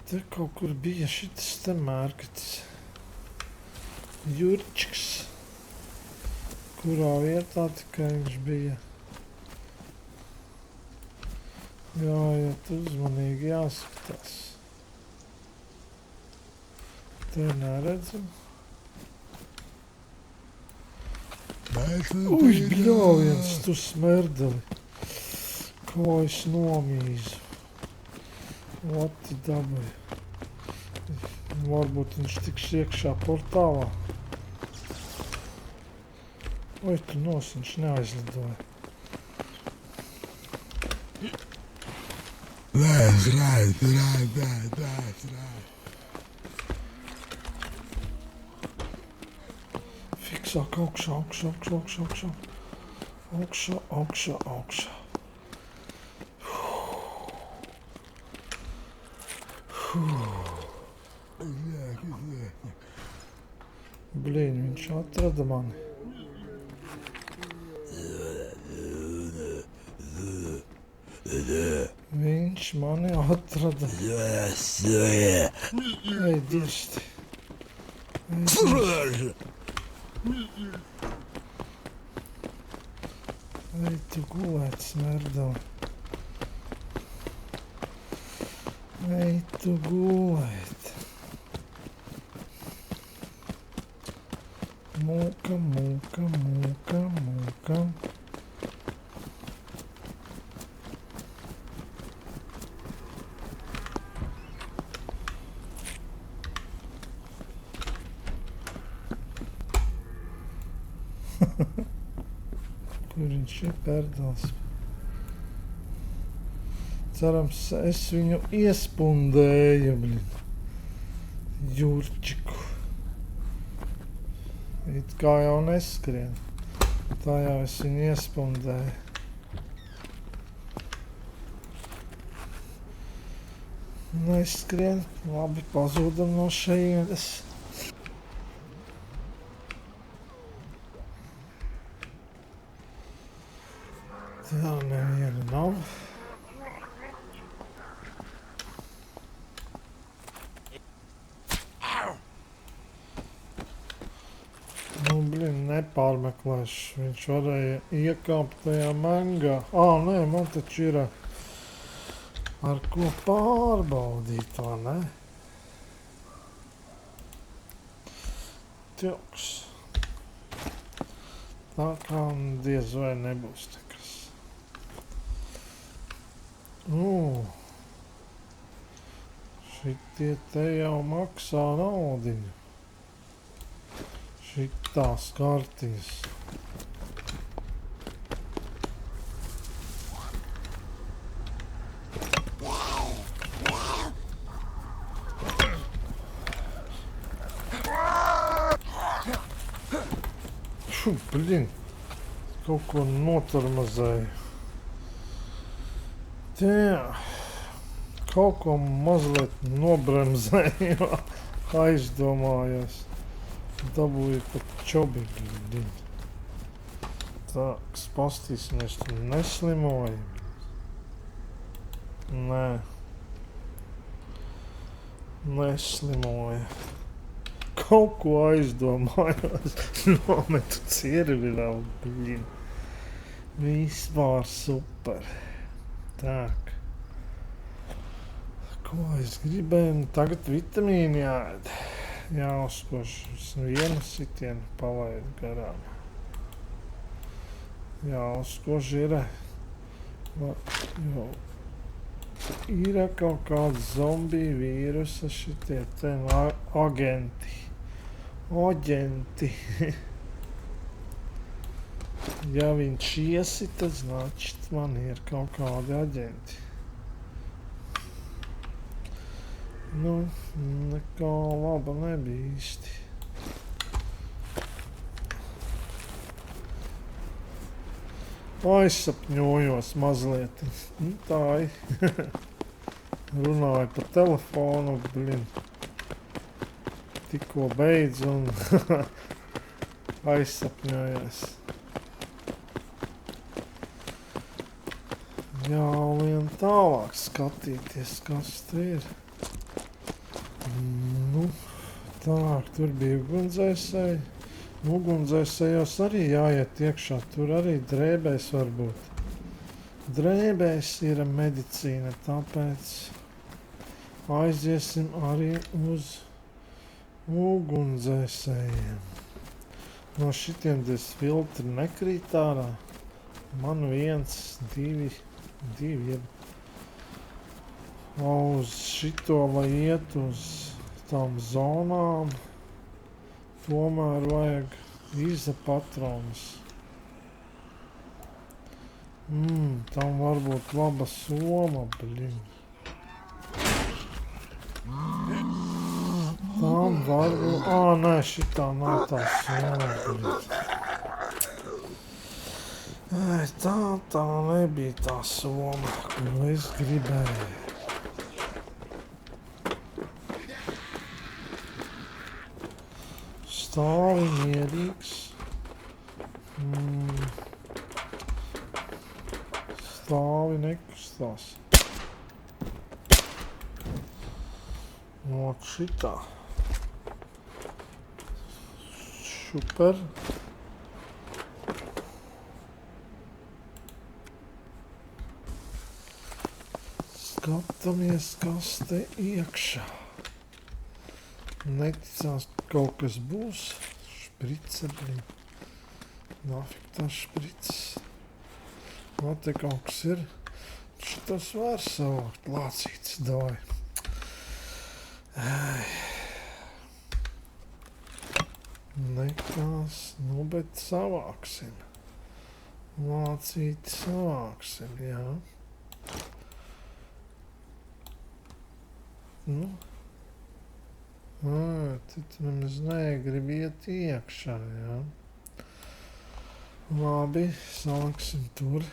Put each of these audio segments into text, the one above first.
Te kaut kur bija šitas te mērķis. Jurčiks. Kurā vietā tikai viņš bija. Jāiet uzmanīgi, jāskatās. Te neredzam. Uj, bļāviens, tu smerdeli. Ko es nomīzu. Lati dabai. Varbūt viņš tiks iekšā portālā. Oi, tu viņš neaizlidoja. That's right. Fiksāk augšā. Augšā. Blīn, viņš atrada mani. Viņš mani atrada. Ej, dirsti. Ej, tu gulēt, smerdeli. Ej, tu gulēt. Mūka. Kur viņš ir pērdals? Cerams, es viņu iespundēju, blin. Jurčiku. It kā jau neskrien. Tā jau es viņu iespundēju. Neskrien. Labi, pazūdam no šejienes. Tā neviena nav. Nu, blin, nepārmeklēšu. Viņš varēja iekāpt tajā mangā. Nē, man taču ir ar ko pārbaudīt, vai ne? Tjoks. Tā kā diez vai nebūs nekas. Šitie te jau maksā naudiņu. Šitās kartiņas. Blin, kaut ko notarmazēju. Jā, kaut ko mazliet nobremzēju, aizdomājos. Dabūju pat čobi, blin. Tā, pastīsimies, tu neslimoji. Nē. Neslimoja. Kaut ko aizdomājos. Nometu cirvilā, blin. Vispār super. Tak. Ko es gribēju? Tagad vitamīni jāēd. Jāuzkoš vienu sitienu palaid garām. Jāuzkoš ir. Jo. Ir kaut kāda zombiju vīrusa šitie te agenti. Ja viņš iesita, значит, man ir kaut kādi aģenti. Nu, nekā laba nebija īsti. Aizsapņojos mazliet. Tā runāju pa telefonu, blin. Tikko beidzu un aizsapņojos. Jālien tālāk skatīties, kas te ir. Nu, tā, tur bija ugunsdzēsēji. Ugunsdzēsējos arī jāiet iekšā, tur arī drēbēs var būt. Drēbēs ir medicīna, tāpēc aiziesim arī uz ugunsdzēsējiem. No šitiem filtri nekrīt ārā. Man 1, 2 ir. Uz šito, lai iet uz tām zonām, tomēr vajag izapatronus. Tam varbūt laba soma, bļiņ. Tam varbūt... Nē, šitā nav tā soma, bļiņ. Tā nebija tā soma, ko es gribēju. Stāvi mierīgs. Stāvi nekustās. Not šitā. Super. Skatāmies, kas te iekšā. Neticās, ka kaut kas būs. Šprice, blin. Nafik tā šprice. Te kaut kas ir. Šitos var savākt. Lācītis, davai. Nekās, bet savāksim. Lācīti savāksim, jā. Tad nemaz negrib iet iekšā, jā. Labi, saliksim tur.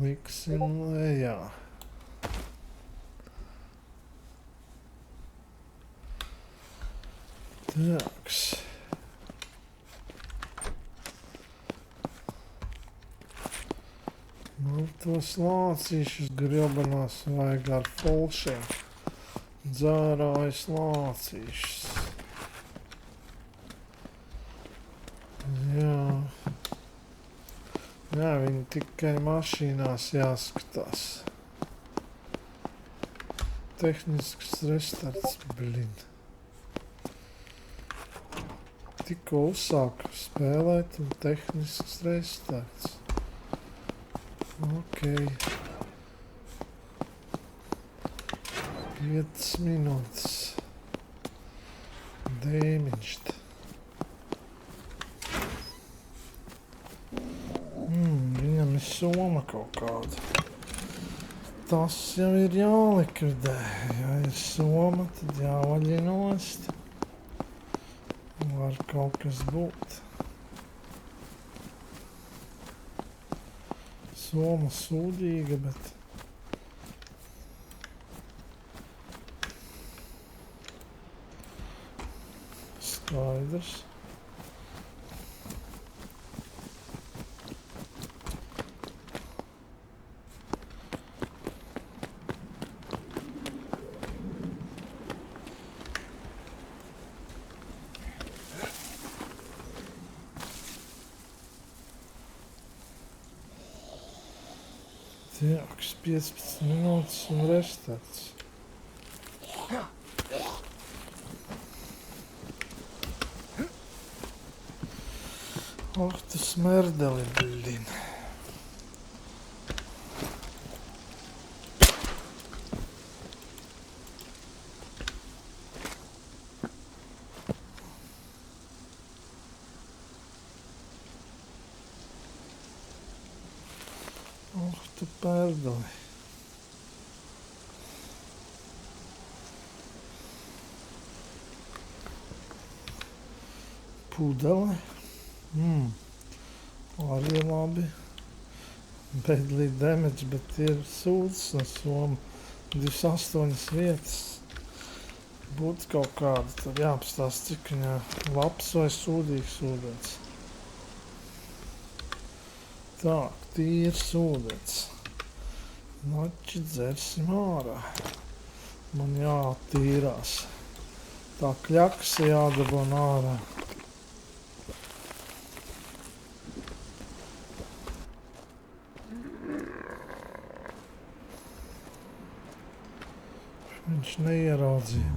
Liksim lejā. Tāks. Man tos lācīšus griobanās vajag ar folšiem. Dzērājas lācīšus. Jā, viņi tikai mašīnās jāskatās. Tehnisks restarts, blin. Tikko uzsāku spēlēt un tehnisks restarts. Ok. 5 minūtes. Dēmiņšt. Viņam ir soma kaut kāda. Tas jau ir jālikvidē. Ja ir soma, tad jāvaļi nost. Var kaut kas būt. Soma sūdīga, bet... Skaidrs. Tieks 15 minūtes un restarts. Tu smerdeli, blin. Tu pērdali. Pudele. Arī labi. Badly damage, bet ir sūds no soma. 28 vietas. Būtu kaut kāda, tad jāapstāst, cik viņā labs vai sūdīgs ūdens. Tā, tīrs ūdens. Naķi dzersim ārā. Man jātīrās. Tā kļaksa jādabon ārā. Viņš neieraudzīja.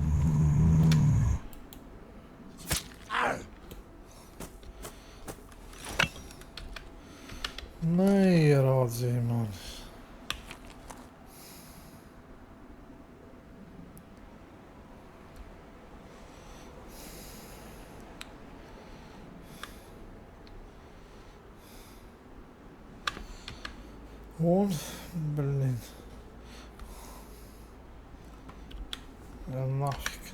Neieraudzīja mani. Un, blin. Ja, nafik.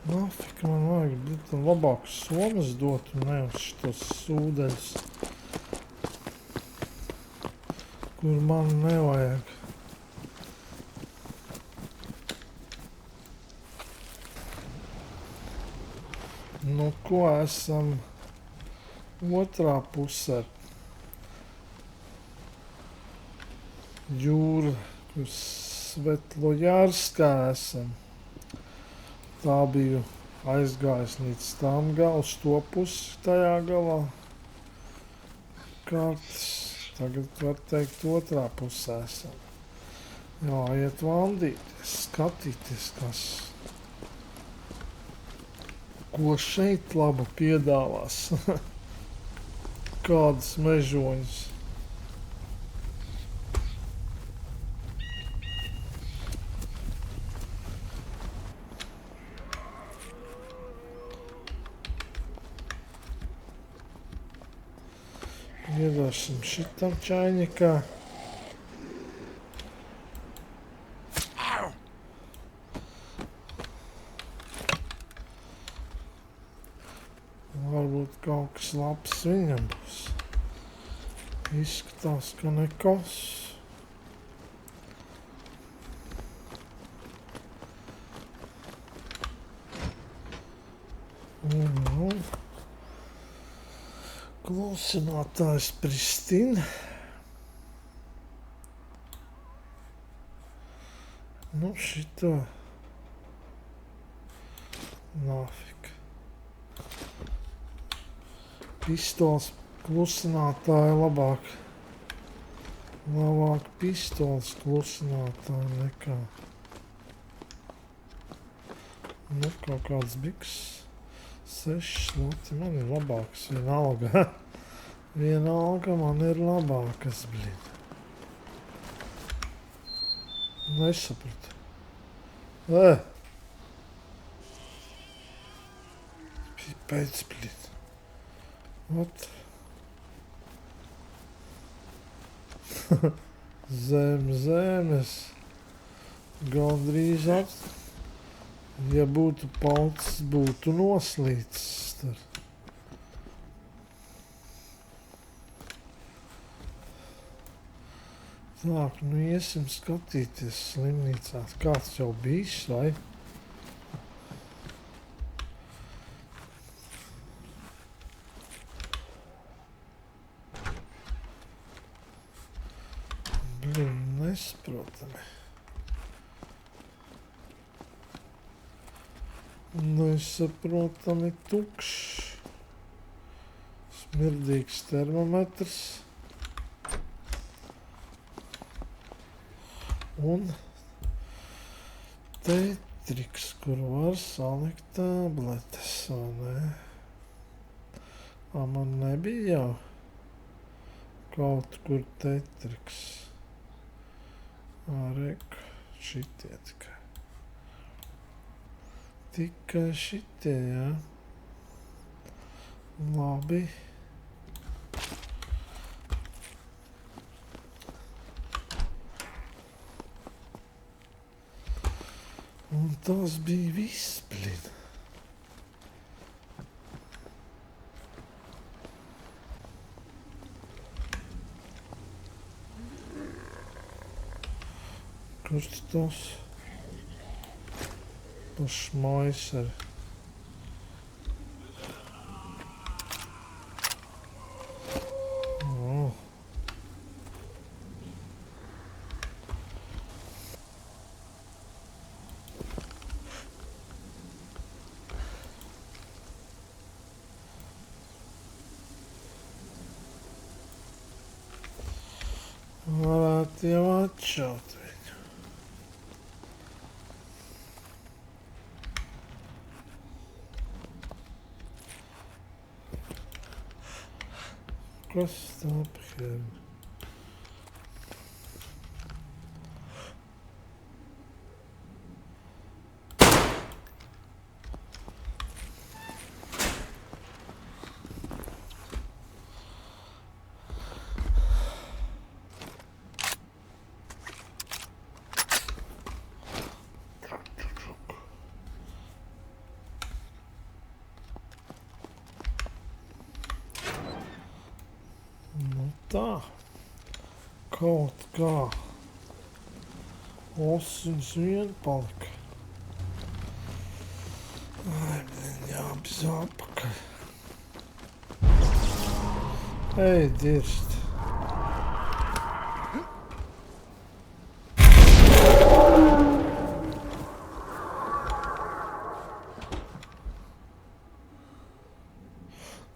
Nafik man vajag, bet labākus somas dot un nevis šitos sūdeļus, kur man nevajag. Nu, ko esam otrā pusē? Jūra, kur Svetlojārskā esam. Tā biju aizgājis līdz tām uz to pusi tajā galā kārtas. Tagad var teikt otrā pusē esam. Jāiet vandīties, skatīties, ko šeit labu piedāvās. Kādas mežoņas. Iedosim šitam čainikā. Varbūt kaut kas labs viņam būs. Izskatās, ka nekas. Klusinātājs Pristina. Nu šito. Nafik. Pistols klusinātāja labāk. Labāk pistols klusinātāja nekā. Nu kaut kāds biks. 6 loti man ir labāks, vienalga. Vienalga man ir labākas, blin. Nesapratu. Pēc, blin. Ot. Zemes. Gandrīz ja būtu palts, būtu noslīcis. Tā, nu iesim skatīties slimnīcā. Kāds jau bijis, vai? Blin, nesaprotami. Nesaprotami tukšs. Smirdīgs termometrs. Un tetriks, kur var salikt tabletes, vai ne? Man nebija jau kaut kur tetriks. Rek, šitie tikai. Tikai šitie, jā. Labi. Un tas bija viss, blin. Kurš tas? Pašmaiseri. Varētu jau atšaut viņu. Kas tā pēr? Tā, kaut kā osiņas vien palika. Ai, jāapzo atpakaļ. Ej, dirst.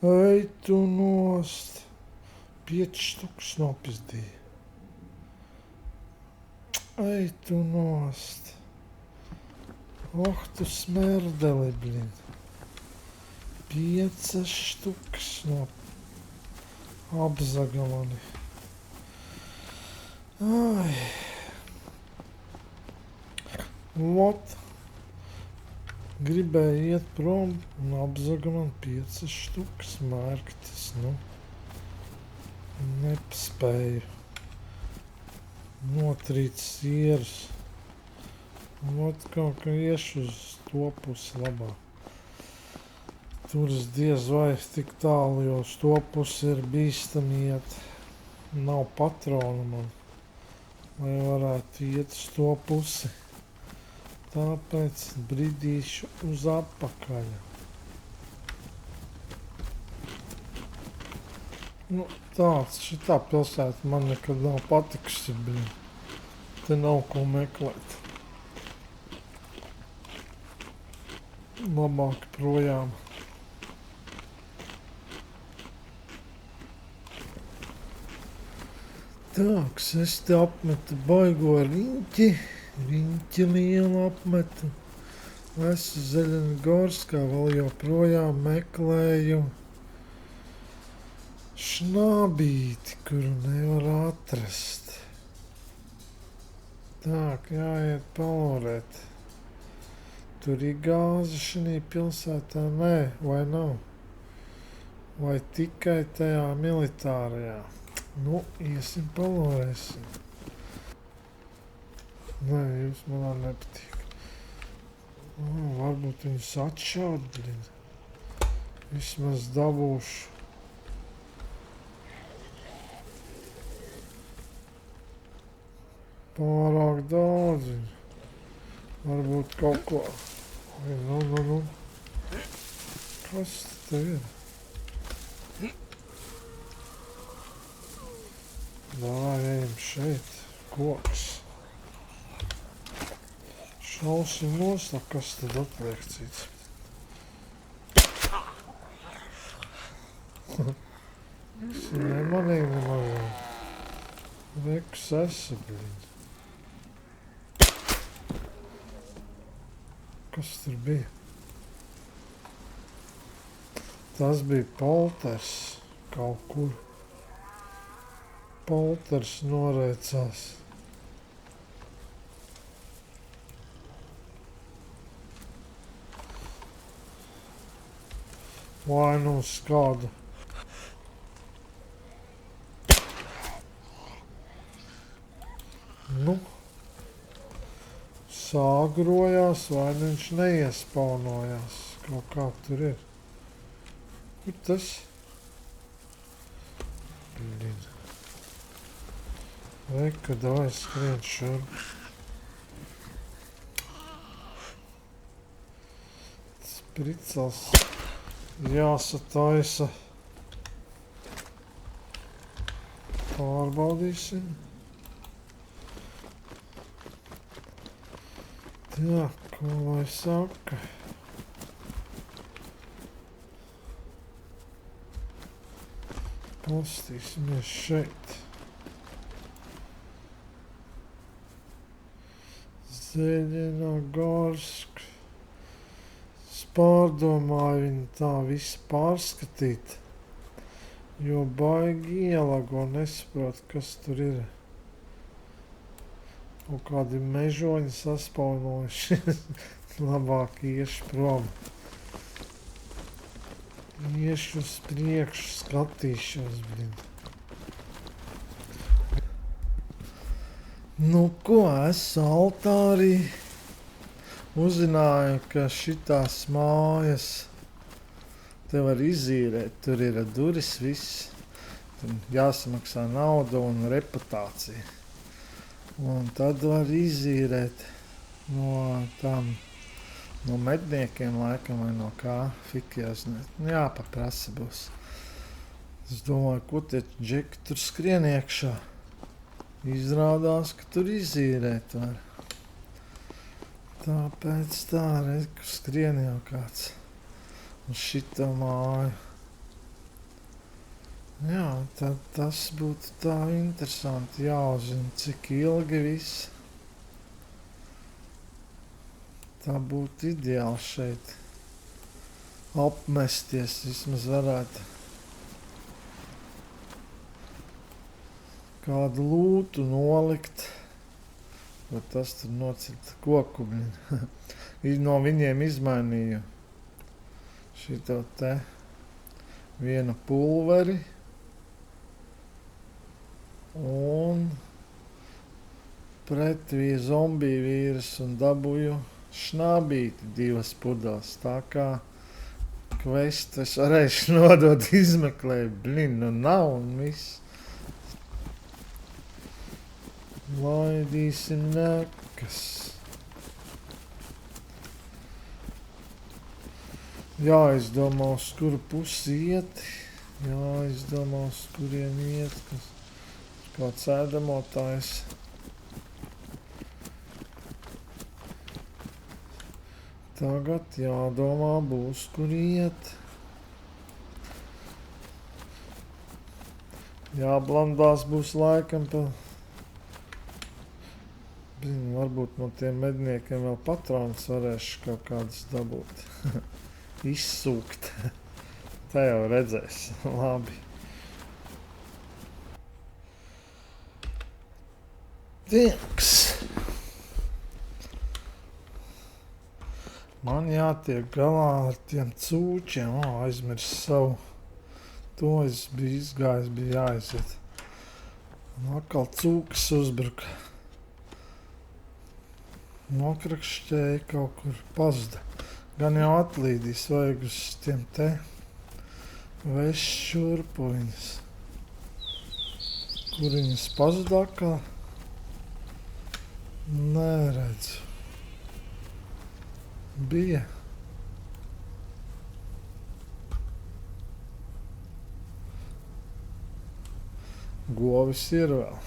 Ej, tu nost. 5 štukas nopizdīja. Ej, tu nost. Tu smerdeli, blin. 5 štukas apzagaloni. Ai. Vot. Gribēju iet prom un apzagaloni 5 štukas mērktas, Nepaspēju. Notrīt sieras. Ot, kaut kā iešu uz to pusi labāk. Tur es diez vai tik tālu, jo uz to pusi ir bīstami iet. Nav patronu man, lai varētu iet uz to pusi. Tāpēc bridīšu uz atpakaļ. Tāds, šitā pilsēta man nekad nav patikusi, bet te nav ko meklēt. Labāk projām. Tāks, es te apmetu baigo riņķi lielu apmetu. Esmu Zeļenogorskā, vēl joprojām meklēju šnabīti, kuru nevar atrast. Tak, jāiet palorēt. Tur ir gāze šinī pilsētā? Nē, vai nav? Vai tikai tajā militārajā? Iesim palorēsim. Nē, jūs manā nepatīk. Varbūt viņus atšaut, blin. Vismaz dabūšu. Pārāk daudz viņu. Varbūt kaut ko. Kas te ir? Davai, ejam šeit. Koks. Šausim nost, kas tad atliek cits? Es nemanīju nemaz. Rekus esi, blin. Kas tur bija? Tas bija polters kaut kur. Polters noreicās. Vai nu uz kādu. Sāgrojās, vai viņš neiespaunojās. Kaut kā tur ir. Kur tas? Blin. Reka, davai skrien šurp. Spricels jāsataisa. Pārbaudīsim. Tā, ko lai saka? Pastīsimies šeit. Zeļinogorsk. Es pārdomāju viņu tā visu pārskatīt, jo baigi ielago, nesaprot, kas tur ir. Kaut kādi mežoņi saspaunojuši. Labāk iešu prom. Iešu uz priekšu, skatīšos, blin. Nu ko, es altārī uzzināju, ka šitās mājas te var izīrēt. Tur ir duris viss. Tur jāsamaksā nauda un reputācija. Un tad var izīrēt no medniekiem laikam vai no kā. Fikjās, jāpaprasa būs. Es domāju, ko tie džeki tur skrien iekšā. Izrādās, ka tur izīrēt var. Tāpēc tā, redz, ka skrien jau kāds uz šito māju. Jā, tad tas būtu tā interesanti jāuzzina, cik ilgi viss. Tā būtu ideāli šeit apmesties, vismaz varētu kādu lūtu nolikt, ko tas tur nocirta kokubļi. No viņiem izmainīju šito te vienu pulveri un pretvīja zombiju vīrus un dabūju šnābīti 2 pudeles. Tā kā kvestu es varēšu nodot izmeklēt, blin, nu nav un viss. Laidīsim nekas. Jāizdomā, uz kuru pusi iet. Jāizdomā, uz kurien iet. Kāds ēdamotājs. Tagad jādomā būs, kur iet. Jāblandās būs laikam pa... Varbūt no tiem medniekiem vēl patronus varēšu kaut kādas dabūt. Izsūkt. Tā jau redzēs. Labi. Tieks. Man jātiek galā ar tiem cūčiem. Aizmirs savu. To es biju izgājis, bija jāaiziet. Un atkal cūkas uzbruka. Nokrakšķēja kaut kur pazuda. Gan jau atlīdīs, vajag uz tiem te vešs šurpu viņas. Kur viņas pazuda atkal? Neredzu. Bija. Govis ir vēl.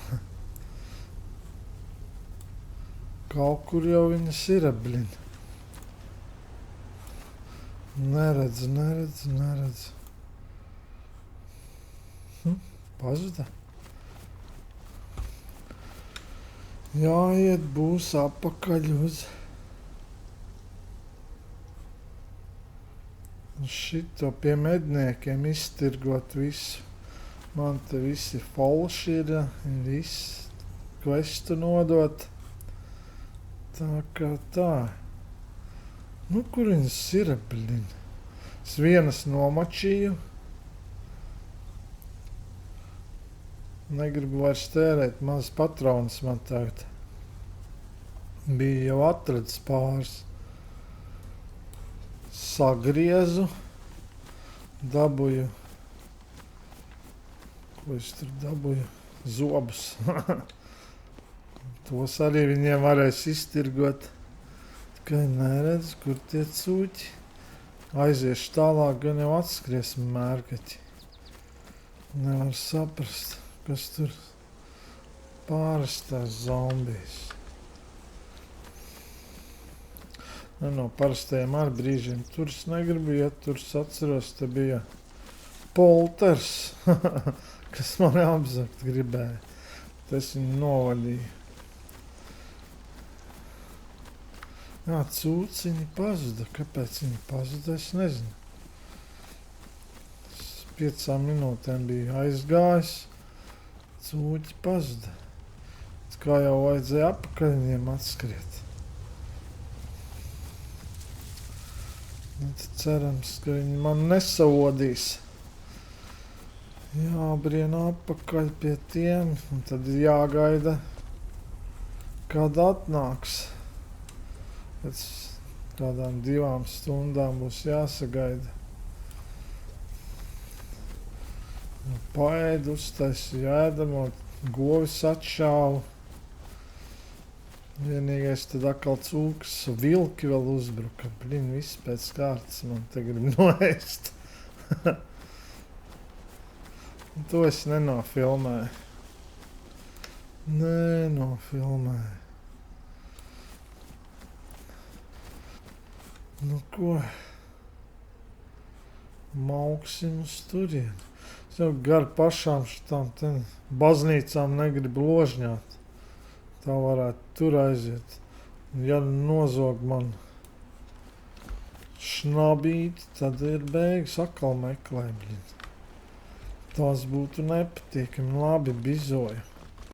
Kaut kur jau viņas ir, blin. Neredzu. Pazuda. Jāiet būs apakaļ uz šito pie medniekiem iztirgot visu. Man te visi folši ir, viss kvestu nodot. Tā kā tā. Nu, kur viņas ir, blin? Es vienas nomačīju. Negribu vairs tērēt mazas patronas man tagad. Bija jau atradis pāris. Sagriezu. Dabūju. Ko es tur dabūju? Zobus. Tos arī viņiem varēs iztirgot. Tikai neredz, kur tie cūķi. Aiziešu tālāk, gan jau atskriesim mērkaķi. Nevar saprast, kas tur pārastās zombijas. No parastajiem ar brīžiem. Tur es negribu iet, tur es atceros, te bija polters, kas mani apzakt gribēja. Tas viņu novadīja. Jā, cūciņi pazuda. Kāpēc viņi pazuda, es nezinu. 5 minūtēm bija aizgājis. Cūķi pazuda. Kā jau vajadzēja apakaļ viņiem atskriet. Nu, tad cerams, ka viņi man nesaodīs. Jābrien apakaļ pie tiem, un tad ir jāgaida, kad atnāks. Pēc kādām 2 stundām būs jāsagaida. Paēdu, uztaisīju ēdamo, govis atšāvu. Vienīgais tad atkal cūkas, vilki vēl uzbruka. Blin, viss pēc kārtas man te grib noēst. To es nenofilmēju. Nenofilmēju. Nu ko? Mauksim uz turieni. Es jau gar pašām šitām baznīcām negribu ložņāt. Tā varētu tur aiziet. Ja nozog man šnabīti, tad ir beigas atkal meklēt. Tas būtu nepatīkami. Labi, bizoju.